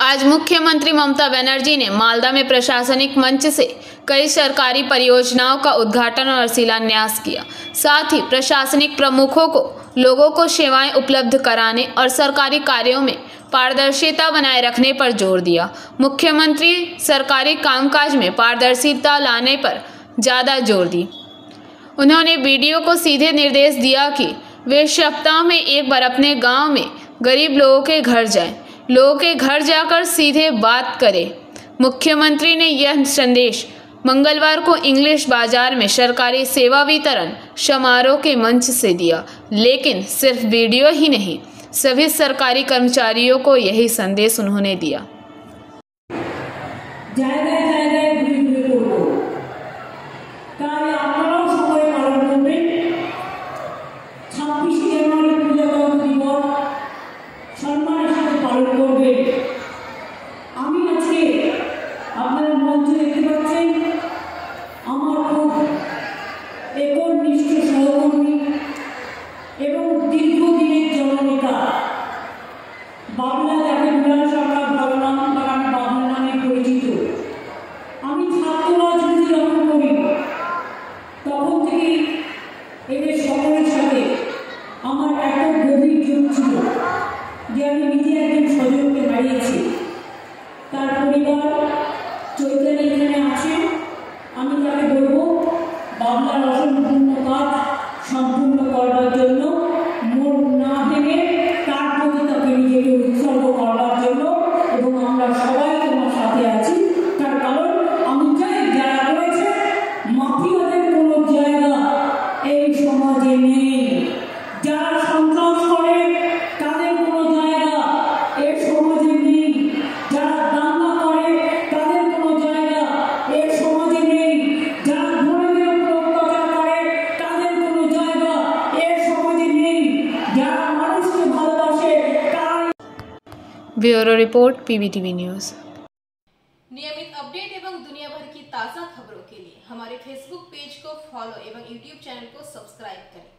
आज मुख्यमंत्री ममता बनर्जी ने मालदा में प्रशासनिक मंच से कई सरकारी परियोजनाओं का उद्घाटन और शिलान्यास किया। साथ ही प्रशासनिक प्रमुखों को लोगों को सेवाएं उपलब्ध कराने और सरकारी कार्यों में पारदर्शिता बनाए रखने पर जोर दिया। मुख्यमंत्री सरकारी कामकाज में पारदर्शिता लाने पर ज़्यादा जोर दी। उन्होंने वीडियो को सीधे निर्देश दिया कि वे सप्ताह में एक बार अपने गांव में गरीब लोगों के घर जाएं, लोगों के घर जाकर सीधे बात करें। मुख्यमंत्री ने यह संदेश मंगलवार को इंग्लिश बाजार में सरकारी सेवा वितरण समारोह के मंच से दिया। लेकिन सिर्फ वीडियो ही नहीं, सभी सरकारी कर्मचारियों को यही संदेश उन्होंने दिया। Bureau report PBTV news. नियमित अपडेट एवं दुनिया भर की ताज़ा खबरों के लिए हमारे फेसबुक पेज को फॉलो एवं यूट्यूब चैनल को सब्सक्राइब करें।